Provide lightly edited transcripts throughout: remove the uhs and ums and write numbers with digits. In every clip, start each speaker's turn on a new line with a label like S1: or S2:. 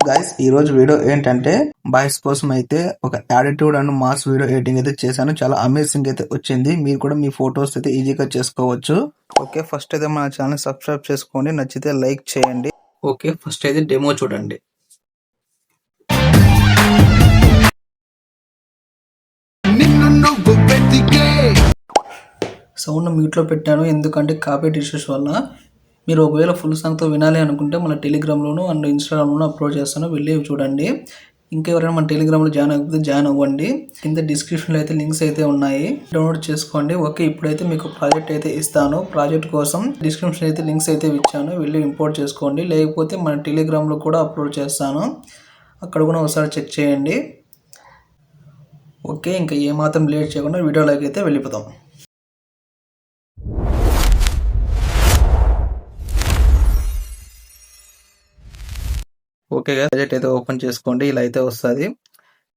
S1: Guys ఈ రోజు video ఏంటంటే బాయ్స్ కోసం అయితే ఒక attitude and mass video editing అయితే చేశాను. చాలా అమేజింగ్ అయితే వచ్చింది. మీరు కూడా మీ ఫొటోస్ అయితే ఈజీగా చేసుకోవచ్చు. ఓకే, ఫస్ట్ అయితే మన ఛానల్ సబ్స్క్రైబ్ చేసుకోండి, నచ్చితే లైక్ చేయండి. ఓకే, ఫస్ట్ అయితే డెమో చూడండి. సౌండ్ మ్యూట్లో పెట్టాను ఎందుకంటే కాపీరైట్ ఇష్యూస్ వల్ల. మీరు ఒకవేళ ఫుల్ సాంగ్తో వినాలి అనుకుంటే మన టెలిగ్రామ్లోను అండ్ ఇన్స్టాగ్రామ్లోను అప్లోడ్ చేస్తాను, వెళ్ళి చూడండి. ఇంకా ఎవరైనా మన టెలిగ్రామ్లో జాయిన్ అవ్వకపోతే జాయిన్ అవ్వండి. కింద డిస్క్రిప్షన్లో అయితే లింక్స్ అయితే ఉన్నాయి, డౌన్లోడ్ చేసుకోండి. ఓకే, ఇప్పుడైతే మీకు ప్రాజెక్ట్ అయితే ఇస్తాను. ప్రాజెక్ట్ కోసం డిస్క్రిప్షన్ అయితే లింక్స్ అయితే ఇచ్చాను, వెళ్ళి ఇంపోర్ట్ చేసుకోండి. లేకపోతే మన టెలిగ్రామ్లో కూడా అప్లోడ్ చేస్తాను, అక్కడ కూడా ఒకసారి చెక్ చేయండి. ఓకే, ఇంకా ఏమాత్రం లేట్ చేయకుండా వీడియోలోకి అయితే వెళ్ళిపోతాం. ఓకే, ప్రాజెక్ట్ అయితే ఓపెన్ చేసుకోండి. ఇలా అయితే వస్తుంది.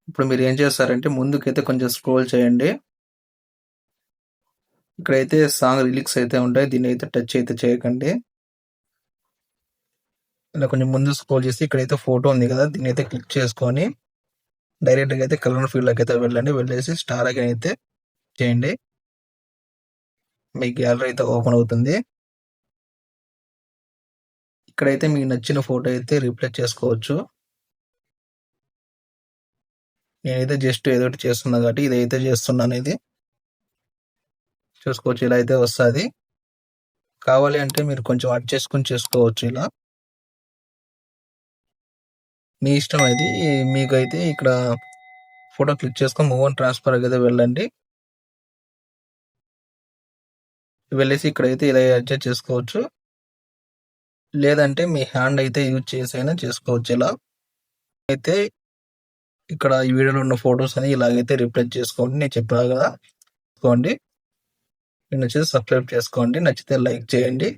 S1: ఇప్పుడు మీరు ఏం చేస్తారంటే ముందుకైతే కొంచెం స్క్రోల్ చేయండి. ఇక్కడైతే సాంగ్ లిరిక్స్ అయితే ఉంటాయి, దీన్ని అయితే టచ్ అయితే చేయకండి. ఇలా కొంచెం ముందు స్క్రోల్ చేసి ఇక్కడైతే ఫోటో ఉంది కదా, దీన్ని అయితే క్లిక్ చేసుకొని డైరెక్ట్గా అయితే కలర్ ఫీల్డ్లోకి అయితే వెళ్ళండి. వెళ్ళేసి స్టార్ ఐకాన్ అయితే చేయండి. మీ గ్యాలరీ అయితే ఓపెన్ అవుతుంది. ఇక్కడైతే మీకు నచ్చిన ఫోటో అయితే రీప్లేస్ చేసుకోవచ్చు. నేనైతే జస్ట్ ఏదో ఒకటి చేస్తున్నా కాబట్టి ఇదైతే చేస్తున్నాను. ఇది చూసుకోవచ్చు, ఇలా అయితే వస్తుంది. కావాలి అంటే మీరు కొంచెం అడ్ చేసుకొని చేసుకోవచ్చు. ఇలా మీ ఇష్టం. అది మీకైతే ఇక్కడ ఫోటో క్లిక్ చేసుకొని మూవ్ అండ్ ట్రాన్స్ఫర్ అయితే వెళ్ళండి. వెళ్ళేసి ఇక్కడైతే ఇలా అడ్జస్ట్ చేసుకోవచ్చు, లేదంటే మీ హ్యాండ్ అయితే యూజ్ చేసి అయినా చేసుకోవచ్చు. ఇలా అయితే ఇక్కడ ఈ వీడియోలో ఉన్న ఫొటోస్ అని ఇలాగైతే రిప్లేస్ చేసుకోండి. నేను చెప్పాను కదా, చేసుకోండి. నచ్చితే సబ్స్క్రైబ్ చేసుకోండి, నచ్చితే లైక్ చేయండి.